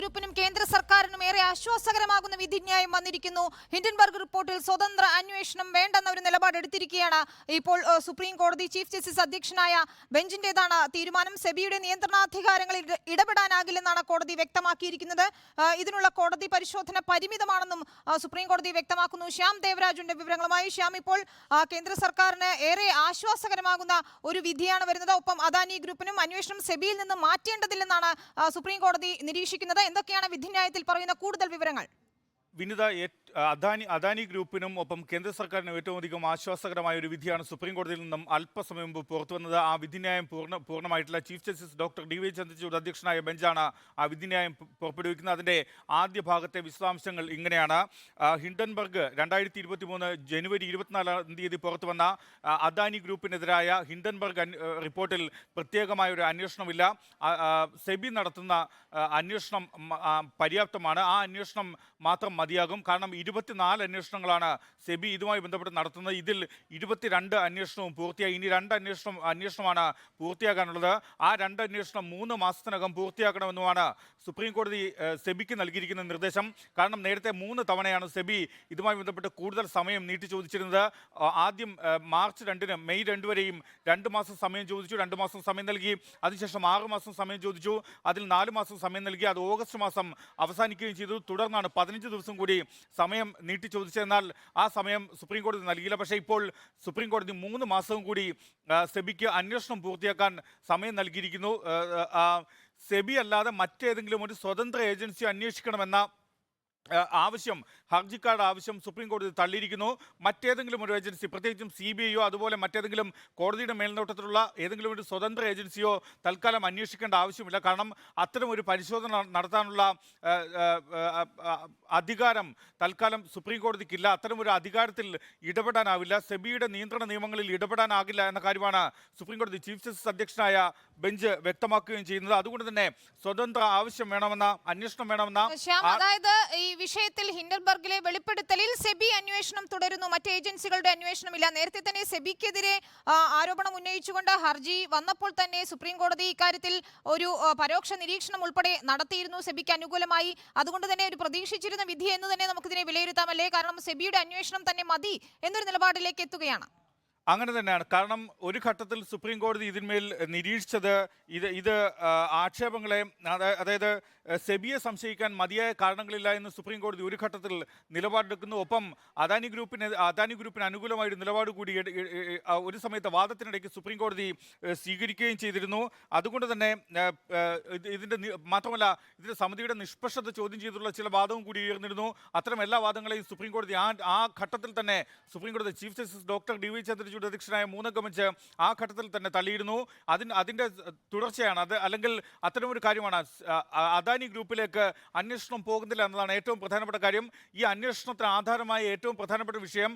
ഗ്രൂപ്പിനും കേന്ദ്ര സർക്കാരിനും ഏറെ ആശ്വാസകരമാകുന്ന വിധിന്യായം വന്നിരിക്കുന്നു. ഹിൻഡൻബർഗ് റിപ്പോർട്ടിൽ സ്വതന്ത്ര അന്വേഷണം വേണ്ടെന്ന ഒരു നിലപാട് എടുത്തിരിക്കുകയാണ്. ഇപ്പോൾ സുപ്രീം കോടതി ചീഫ് ജസ്റ്റിസ് അധ്യക്ഷനായ ബെഞ്ചിന്റേതാണ് തീരുമാനം. സെബിയുടെ നിയന്ത്രണാധികാരങ്ങളിൽ ഇടപെടാനാകില്ലെന്നാണ് കോടതി വ്യക്തമാക്കിയിരിക്കുന്നത്. ഇതിനുള്ള കോടതി പരിശോധന പരിമിതമാണെന്നും സുപ്രീം കോടതി വ്യക്തമാക്കുന്നു. ശ്യാം ദേവരാജുന്റെ വിവരങ്ങളുമായി. ശ്യാം, ഇപ്പോൾ കേന്ദ്ര സർക്കാരിന് ഏറെ ആശ്വാസകരമാകുന്ന ഒരു വിധിയാണ് വരുന്നത്. ഒപ്പം അദാനി ഗ്രൂപ്പിനും അന്വേഷണം സെബിയിൽ നിന്ന് മാറ്റേണ്ടതില്ലെന്നാണ് സുപ്രീം കോടതി നിരീക്ഷിക്കുന്നത്. എന്തൊക്കെയാണ് വിധിന്യായത്തിൽ പറയുന്ന കൂടുതൽ വിവരങ്ങൾ? വിനിത, അദാനി ഗ്രൂപ്പിനും ഒപ്പം കേന്ദ്ര സർക്കാരിനും ഏറ്റവും അധികം ആശ്വാസകരമായ ഒരു വിധിയാണ് സുപ്രീം കോടതിയിൽ നിന്നും അല്പസമയം മുമ്പ് പുറത്തുവന്നത്. ആ വിധിന്യായം പൂർണ്ണമായിട്ടുള്ള chief justice doctor DY Chandrachud അധ്യക്ഷനായ ബെഞ്ചാണ് ആ വിധിന്യായം പുറപ്പെടുവിക്കുന്നത്. അതിൻ്റെ ആദ്യ ഭാഗത്തെ വിശദാംശങ്ങൾ ഇങ്ങനെയാണ്. ഹിൻഡൻബർഗ് 2023 ജനുവരി 24-ാം തീയതി പുറത്തുവന്ന അദാനി ഗ്രൂപ്പിനെതിരായ ഹിൻഡൻബർഗ് റിപ്പോർട്ടിൽ പ്രത്യേകമായ ഒരു അന്വേഷണമില്ല. സെബി നടത്തുന്ന അന്വേഷണം പര്യാപ്തമാണ്. ആ അന്വേഷണം മാത്രം മതിയാകും. കാരണം 24 അന്വേഷണങ്ങളാണ് സെബി ഇതുമായി ബന്ധപ്പെട്ട് നടത്തുന്നത്. ഇതിൽ 22 അന്വേഷണവും പൂർത്തിയായി. ഇനി 2 അന്വേഷണമാണ് പൂർത്തിയാക്കാനുള്ളത്. ആ 2 അന്വേഷണം 3 മാസത്തിനകം പൂർത്തിയാക്കണമെന്നുമാണ് സുപ്രീം കോടതി സെബിക്ക് നൽകിയിരിക്കുന്ന നിർദ്ദേശം. കാരണം നേരത്തെ 3 തവണയാണ് സെബി ഇതുമായി ബന്ധപ്പെട്ട് കൂടുതൽ സമയം നീട്ടി ചോദിച്ചിരുന്നത്. ആദ്യം മാർച്ച് 2-ന് മെയ് 2 വരെയും 2 മാസം സമയം ചോദിച്ചു. 2 മാസം സമയം നൽകി. അതിനുശേഷം 6 മാസം സമയം ചോദിച്ചു. അതിൽ 4 മാസം സമയം നൽകി. അത് ഓഗസ്റ്റ് മാസം അവസാനിക്കുകയും ചെയ്തു. തുടർന്നാണ് 15 ദിവസം കൂടി സമയം നീട്ടി ചോദിച്ചതെന്നാൽ ആ സമയം സുപ്രീം കോടതി നൽകിയില്ല. പക്ഷേ ഇപ്പോൾ സുപ്രീം കോടതി 3 മാസവും കൂടി സെബിക്ക് അന്വേഷണം പൂർത്തിയാക്കാൻ സമയം നൽകിയിരിക്കുന്നു. സെബി അല്ലാതെ മറ്റേതെങ്കിലും ഒരു സ്വതന്ത്ര ഏജൻസി അന്വേഷിക്കണമെന്ന ആവശ്യം, ഹർജിക്കാരുടെ ആവശ്യം സുപ്രീം കോടതി തള്ളിയിരിക്കുന്നു. മറ്റേതെങ്കിലും ഒരു ഏജൻസി, പ്രത്യേകിച്ചും CBIയോ അതുപോലെ മറ്റേതെങ്കിലും കോടതിയുടെ മേൽനോട്ടത്തിലുള്ള ഏതെങ്കിലും ഒരു സ്വതന്ത്ര ഏജൻസിയോ തൽക്കാലം അന്വേഷിക്കേണ്ട ആവശ്യമില്ല. കാരണം അത്തരം ഒരു പരിശോധന നടത്താനുള്ള അധികാരം തൽക്കാലം സുപ്രീം കോടതിക്കില്ല. അത്തരം ഒരു അധികാരത്തിൽ ഇടപെടാനാവില്ല. സെബിയുടെ നിയന്ത്രണ നിയമങ്ങളിൽ ഇടപെടാനാകില്ല എന്ന കാര്യമാണ് സുപ്രീം കോടതി ചീഫ് ജസ്റ്റിസ് അധ്യക്ഷനായ ബെഞ്ച് വ്യക്തമാക്കുകയും ചെയ്യുന്നത്. അതുകൊണ്ട് തന്നെ സ്വതന്ത്ര ആവശ്യം വേണമെന്ന, അന്വേഷണം വേണമെന്ന, അതായത് ഈ വിഷയത്തിൽ ഹിൻഡൻബർഗിലെ വെളിപ്പെടുത്തലിൽ സെബി അന്വേഷണം തുടരുന്നു, മറ്റ് ഏജൻസികളുടെ അന്വേഷണമില്ല. നേരത്തെ തന്നെ സെബിക്കെതിരെ ആരോപണം ഉന്നയിച്ചുകൊണ്ട് ഹർജി വന്നപ്പോൾ തന്നെ സുപ്രീം കോടതി ഇക്കാര്യത്തിൽ ഒരു പരോക്ഷ നിരീക്ഷണം ഉൾപ്പെടെ നടത്തിയിരുന്നു സെബിക്ക് അനുകൂലമായി. അതുകൊണ്ട് തന്നെ ഒരു പ്രതീക്ഷിച്ചിരുന്ന വിധി എന്ന് തന്നെ നമുക്കിതിനെ വിലയിരുത്താമല്ലേ? കാരണം സെബിയുടെ അന്വേഷണം തന്നെ മതി എന്നൊരു നിലപാടിലേക്ക് എത്തുകയാണ്. അങ്ങനെ തന്നെയാണ്. കാരണം ഒരു ഘട്ടത്തിൽ സുപ്രീം കോടതി ഇതിന്മേൽ നിരീക്ഷിച്ചത് ഇത് ആക്ഷേപങ്ങളെ, അതായത് സെബിയെ സംശയിക്കാൻ മതിയായ കാരണങ്ങളില്ല എന്ന് സുപ്രീം കോടതി ഒരു ഘട്ടത്തിൽ നിലപാടെടുക്കുന്നു. ഒപ്പം അദാനി ഗ്രൂപ്പിന് അനുകൂലമായൊരു നിലപാട് കൂടി ഒരു സമയത്ത് വാദത്തിനിടയ്ക്ക് സുപ്രീം കോടതി സ്വീകരിക്കുകയും ചെയ്തിരുന്നു. അതുകൊണ്ട് തന്നെ മാത്രമല്ല ഇതിൻ്റെ സമിതിയുടെ നിഷ്പക്ഷത ചോദ്യം ചെയ്തിട്ടുള്ള ചില വാദവും കൂടി ഉയർന്നിരുന്നു. അത്തരം എല്ലാ വാദങ്ങളെയും സുപ്രീം കോടതി ആ ഘട്ടത്തിൽ തന്നെ സുപ്രീം കോടതി chief justice doctor DY Chandrachud അധ്യക്ഷനായ 3-അംഗ ബെഞ്ച് ആ ഘട്ടത്തിൽ തന്നെ തള്ളിയിരുന്നു. അതിൻ്റെ തുടർച്ചയാണ് അത്. അല്ലെങ്കിൽ അത്തരമൊരു കാര്യമാണ് അദാനി ഗ്രൂപ്പിലേക്ക് അന്വേഷണം പോകുന്നില്ല എന്നതാണ് ഏറ്റവും പ്രധാനപ്പെട്ട കാര്യം. ഈ അന്വേഷണത്തിന് ആധാരമായ ഏറ്റവും പ്രധാനപ്പെട്ട വിഷയം,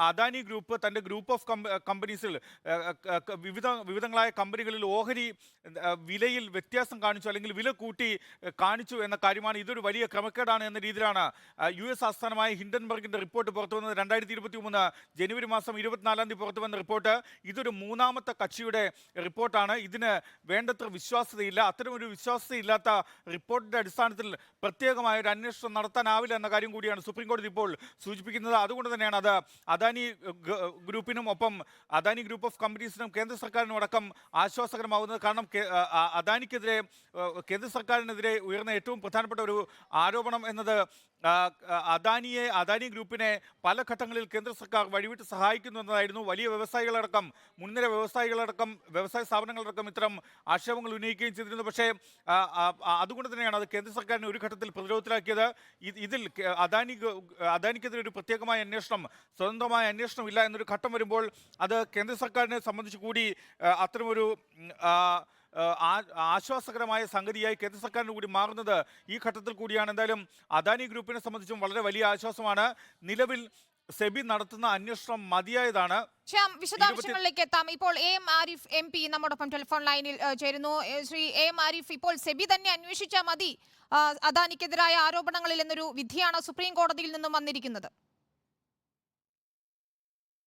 അദാനി ഗ്രൂപ്പ് തൻ്റെ ഗ്രൂപ്പ് ഓഫ് കമ്പനീസിൽ വിവിധങ്ങളായ കമ്പനികളിൽ ഓഹരി വിലയിൽ വ്യത്യാസം കാണിച്ചു, അല്ലെങ്കിൽ വില കൂട്ടി കാണിച്ചു എന്ന കാര്യമാണ്. ഇതൊരു വലിയ ക്രമക്കേടാണ് എന്ന രീതിയിലാണ് US ആസ്ഥാനമായ ഹിൻഡൻബർഗിൻ്റെ റിപ്പോർട്ട് പുറത്തു വന്നത്. 2023 ജനുവരി മാസം 24-ാം തീയതി പുറത്തു വന്ന റിപ്പോർട്ട്. ഇതൊരു 3ാമത്തെ കക്ഷിയുടെ റിപ്പോർട്ടാണ്. ഇതിന് വേണ്ടത്ര വിശ്വാസ്യതയില്ല. അത്തരമൊരു വിശ്വാസ്യതയില്ലാത്ത റിപ്പോർട്ടിൻ്റെ അടിസ്ഥാനത്തിൽ പ്രത്യേകമായ ഒരു അന്വേഷണം നടത്താനാവില്ല എന്ന കാര്യം കൂടിയാണ് സുപ്രീം കോടതി ഇപ്പോൾ സൂചിപ്പിക്കുന്നത്. അതുകൊണ്ട് തന്നെയാണ് അത് അദാനി ഗ്രൂപ്പിനും ഒപ്പം അദാനി ഗ്രൂപ്പ് ഓഫ് കമ്പനീസിനും കേന്ദ്ര സർക്കാരിനും അടക്കം ആശ്വാസകരമാവുന്നത്. കാരണം കേന്ദ്ര സർക്കാരിനെതിരെ ഉയർന്ന ഏറ്റവും പ്രധാനപ്പെട്ട ഒരു ആരോപണം എന്നത് അദാനി ഗ്രൂപ്പിനെ പല ഘട്ടങ്ങളിൽ കേന്ദ്ര സർക്കാർ വഴിവിട്ട് സഹായിക്കുന്നു എന്നതായിരുന്നു. വലിയ വ്യവസായികളടക്കം, മുൻനിര വ്യവസായ സ്ഥാപനങ്ങളടക്കം ഇത്തരം ആക്ഷേപങ്ങൾ ഉന്നയിക്കുകയും ചെയ്തിരുന്നു. പക്ഷേ അതുകൊണ്ട് തന്നെയാണ് അത് കേന്ദ്ര സർക്കാരിനെ ഒരു ഘട്ടത്തിൽ പ്രതിരോധത്തിലാക്കിയത്. ഇതിൽ അദാനിക്കെതിരെ ഒരു പ്രത്യേകമായ അന്വേഷണം, സ്വതന്ത്രമായ അന്വേഷണം ഇല്ല എന്നൊരു ഘട്ടം വരുമ്പോൾ അത് കേന്ദ്ര സർക്കാരിനെ സംബന്ധിച്ച് കൂടി അത്തരമൊരു ആശ്വാസകരമായ സംഗതിയായി കേന്ദ്ര സർക്കാരിന് കൂടി മാറുന്നത് ഈ ഘട്ടത്തിൽ കൂടിയാണ്. എന്തായാലും അദാനി ഗ്രൂപ്പിനെ സംബന്ധിച്ചും വളരെ വലിയ ആശ്വാസമാണ്. നിലവിൽ സെബി നടത്തുന്ന അന്വേഷണം മതിയായതാണ്. വിശദാംശങ്ങളിലേക്ക് എത്താം. ഇപ്പോൾ AM ആരിഫ് MP നമ്മോടൊപ്പം ടെലിഫോൺ ലൈനിൽ ചേരുന്നു. ശ്രീ AM ആരിഫ്, ഇപ്പോൾ സെബി തന്നെ അന്വേഷിച്ചാൽ മതി അദാനിക്കെതിരായ ആരോപണങ്ങളിൽ എന്നൊരു വിധിയാണ് സുപ്രീം കോടതിയിൽ നിന്നും വന്നിരിക്കുന്നത്.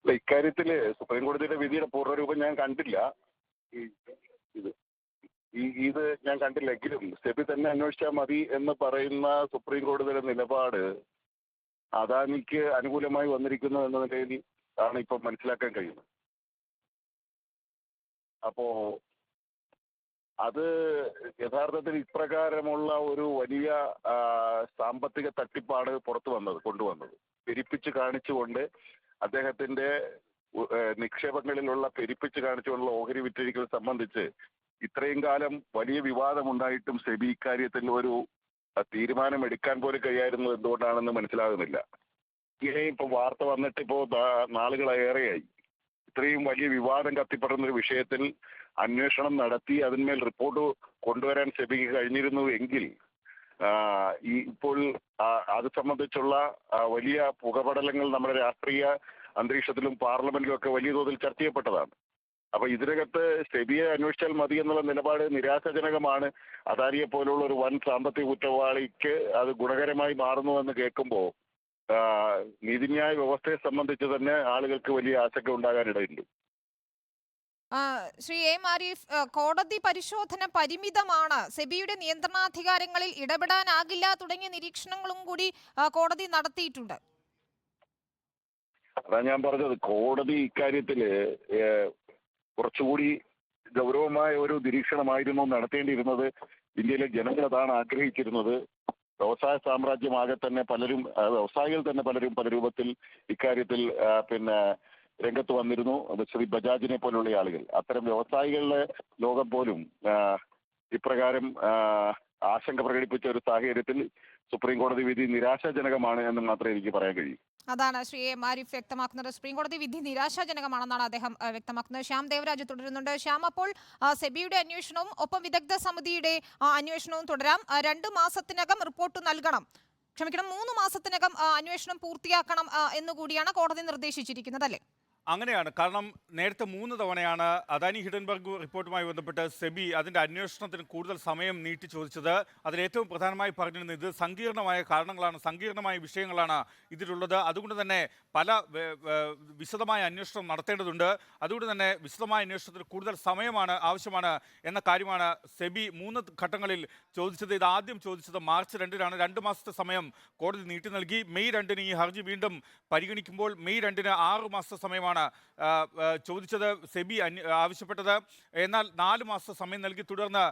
ഇക്കാര്യത്തില് സുപ്രീം കോടതിയുടെ വിധിയുടെ പൂർണ്ണരൂപം ഞാൻ കണ്ടില്ല. ഇത് ഞാൻ കണ്ടില്ലെങ്കിലും സെബി തന്നെ അന്വേഷിച്ചാൽ മതി എന്ന് പറയുന്ന സുപ്രീം കോടതിയുടെ നിലപാട് അദാനിക്ക് അനുകൂലമായി വന്നിരിക്കുന്നു എന്ന നിലയിൽ ആണ് ഇപ്പൊ മനസ്സിലാക്കാൻ കഴിയുന്നത്. അപ്പോ അത് യഥാർത്ഥത്തിൽ ഇപ്രകാരമുള്ള ഒരു വലിയ സാമ്പത്തിക തട്ടിപ്പാണ് കൊണ്ടുവന്നത്. പെരുപ്പിച്ച് കാണിച്ചുകൊണ്ട് അദ്ദേഹത്തിന്റെ നിക്ഷേപങ്ങളിലുള്ള പെരുപ്പിച്ച് കാണിച്ചുകൊണ്ടുള്ള ഓഹരി വിറ്റഴിക്കൽ സംബന്ധിച്ച് ഇത്രയും കാലം വലിയ വിവാദമുണ്ടായിട്ടും സെബി ഇക്കാര്യത്തിൽ ഒരു തീരുമാനം എടുക്കാൻ പോലും കഴിയായിരുന്നു എന്തുകൊണ്ടാണെന്ന് മനസ്സിലാകുന്നില്ല. ഇങ്ങനെയും ഇപ്പൊ വാർത്ത വന്നിട്ട് ഇപ്പോ നാളുകളേറെയായി. ഇത്രയും വലിയ വിവാദം കത്തിപ്പെടുന്ന ഒരു വിഷയത്തിൽ അന്വേഷണം നടത്തി അതിന്മേൽ റിപ്പോർട്ട് കൊണ്ടുവരാൻ സെബിക്ക് കഴിഞ്ഞിരുന്നു എങ്കിൽ ഇപ്പോൾ അത് സംബന്ധിച്ചുള്ള വലിയ പുകപടലങ്ങൾ നമ്മുടെ രാഷ്ട്രീയ അന്തരീക്ഷത്തിലും പാർലമെന്റിലും ഒക്കെ വലിയ തോതിൽ ചർച്ച ചെയ്യപ്പെട്ടതാണ്. അപ്പൊ ഇതിനകത്ത് സെബിയെ അന്വേഷിച്ചാൽ മതി എന്നുള്ള നിലപാട് നിരാശാജനകമാണ്. അദാനിയെ പോലുള്ള ഒരു വൻ സാമ്പത്തിക കുറ്റവാളിക്ക് അത് ഗുണകരമായി മാറുന്നുവെന്ന് കേൾക്കുമ്പോൾ നീതിന്യായ വ്യവസ്ഥയെ സംബന്ധിച്ച് തന്നെ ആളുകൾക്ക് വലിയ ആശങ്ക ഉണ്ടാകാനിടയുണ്ട്. ശ്രീ എം ആരിഫ്, കോടതി പരിശോധന പരിമിതമാണ്, സെബിയുടെ നിയന്ത്രണാധികാരങ്ങളിൽ ഇടപെടാനാകില്ല തുടങ്ങിയ നിരീക്ഷണങ്ങളും കൂടി കോടതി നടത്തിയിട്ടുണ്ട്. അതാ ഞാൻ പറഞ്ഞത്, കോടതി ഇക്കാര്യത്തില് കുറച്ചുകൂടി ഗൗരവമായ ഒരു നിരീക്ഷണമായിരുന്നു നടത്തേണ്ടിയിരുന്നത്. ഇന്ത്യയിലെ ജനങ്ങൾ അതാണ് ആഗ്രഹിച്ചിരുന്നത്. വ്യവസായ സാമ്രാജ്യമാകെ തന്നെ വ്യവസായികൾ തന്നെ പലരും പല രൂപത്തിൽ ഇക്കാര്യത്തിൽ രംഗത്ത് വന്നിരുന്നു. ശ്രീ ബജാജിനെ പോലുള്ള ആളുകൾ, അത്തരം വ്യവസായികളുടെ ലോകം പോലും ഇപ്രകാരം ആശങ്ക പ്രകടിപ്പിച്ച ഒരു സാഹചര്യത്തിൽ സുപ്രീം കോടതി വിധി നിരാശാജനകമാണ് എന്ന് മാത്രമേ എനിക്ക് പറയാൻ കഴിയൂ. അതാണ് ശ്രീ എം ആരിഫ് വ്യക്തമാക്കുന്നത്. സുപ്രീം കോടതി വിധി നിരാശാജനകമാണെന്നാണ് അദ്ദേഹം വ്യക്തമാക്കുന്നത്. ശ്യാം ദേവരാജ് തുടരുന്നുണ്ട്. ശ്യാം, അപ്പോൾ സെബിയുടെ അന്വേഷണവും ഒപ്പം വിദഗ്ധ സമിതിയുടെ അന്വേഷണവും തുടരാം. 2 മാസത്തിനകം റിപ്പോർട്ട് നൽകണം, 3 മാസത്തിനകം അന്വേഷണം പൂർത്തിയാക്കണം എന്നുകൂടിയാണ് കോടതി നിർദ്ദേശിച്ചിരിക്കുന്നത്, അല്ലേ? അങ്ങനെയാണ്. കാരണം നേരത്തെ 3 തവണയാണ് അദാനി ഹിഡൻബർഗ് റിപ്പോർട്ടുമായി ബന്ധപ്പെട്ട് സെബി അതിൻ്റെ അന്വേഷണത്തിന് കൂടുതൽ സമയം നീട്ടി ചോദിച്ചത്. അതിലേറ്റവും പ്രധാനമായി പറഞ്ഞിരുന്നത് ഇത് സങ്കീർണമായ കാരണങ്ങളാണ്, സങ്കീർണമായ വിഷയങ്ങളാണ് ഇതിലുള്ളത്. അതുകൊണ്ട് തന്നെ പല വിശദമായ അന്വേഷണം നടത്തേണ്ടതുണ്ട്. അതുകൊണ്ട് തന്നെ വിശദമായ അന്വേഷണത്തിന് കൂടുതൽ സമയമാണ് ആവശ്യമാണ് എന്ന കാര്യമാണ് സെബി 3 ഘട്ടങ്ങളിൽ ചോദിച്ചത്. ഇത് ആദ്യം ചോദിച്ചത് മാർച്ച് 2-നാണ്. 2 മാസത്തെ സമയം കോടതി നീട്ടി നൽകി. മെയ് 2-ന് ഈ ഹർജി വീണ്ടും പരിഗണിക്കുമ്പോൾ മെയ് 2-ന് 6 മാസത്തെ സമയമാണ് ചോദിച്ചത്, സെബി ആവശ്യപ്പെട്ടത്. എന്നാൽ 4 മാസത്തെ സമയം നൽകി. തുടർന്ന്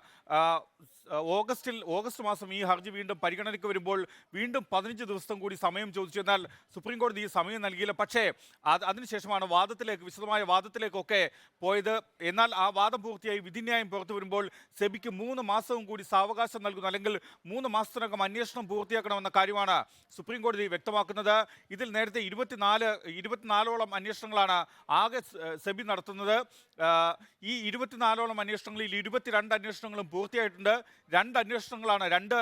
ഓഗസ്റ്റ് മാസം ഈ ഹർജി വീണ്ടും പരിഗണനയ്ക്ക് വരുമ്പോൾ വീണ്ടും 15 ദിവസം കൂടി സമയം ചോദിച്ചു. എന്നാൽ സുപ്രീം കോടതി ഈ സമയം നൽകിയില്ല. പക്ഷേ അതിനുശേഷമാണ് വിശദമായ വാദത്തിലേക്കൊക്കെ പോയത്. എന്നാൽ ആ വാദം പൂർത്തിയായി വിധിന്യായം പുറത്തു വരുമ്പോൾ സെബിക്ക് 3 മാസവും കൂടി സാവകാശം നൽകുന്നു, അല്ലെങ്കിൽ 3 മാസത്തിനകം അന്വേഷണം പൂർത്തിയാക്കണമെന്ന കാര്യമാണ് സുപ്രീം കോടതി വ്യക്തമാക്കുന്നത്. ഇതിൽ നേരത്തെ 24ഓളം അന്വേഷണങ്ങളാണ് ആകെ സെബി നടത്തുന്നത്. ഈ 24ഓളം അന്വേഷണങ്ങളിൽ 22 അന്വേഷണങ്ങളും പൂർത്തിയായിട്ടുണ്ട്. 2 അന്വേഷണങ്ങളാണ്, 2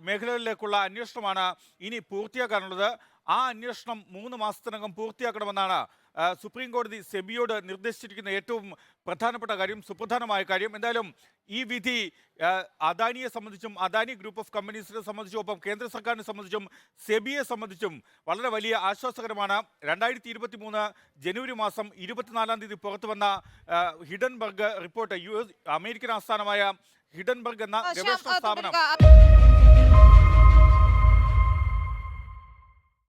മേഖലകളിലേക്കുള്ള അന്വേഷണമാണ് ഇനി പൂർത്തിയാക്കാനുള്ളത്. ആ അന്വേഷണം 3 മാസത്തിനകം പൂർത്തിയാക്കണമെന്നാണ് സുപ്രീം കോടതി സെബിയോട് നിർദ്ദേശിച്ചിരിക്കുന്ന ഏറ്റവും പ്രധാനപ്പെട്ട കാര്യം, സുപ്രധാനമായ കാര്യം. എന്തായാലും ഈ വിധി അദാനിയെ സംബന്ധിച്ചും അദാനി ഗ്രൂപ്പ് ഓഫ് കമ്പനീസിനെ സംബന്ധിച്ചും ഒപ്പം കേന്ദ്ര സർക്കാരിനെ സംബന്ധിച്ചും സെബിയെ സംബന്ധിച്ചും വളരെ വലിയ ആശ്വാസകരമാണ്. 2023 ജനുവരി മാസം 24-ാം തീയതി പുറത്തു വന്ന ഹിഡൻബർഗ് റിപ്പോർട്ട്, അമേരിക്കൻ ആസ്ഥാനമായ ഹിഡൻബർഗ് എന്ന ഗവേഷണ സ്ഥാപനം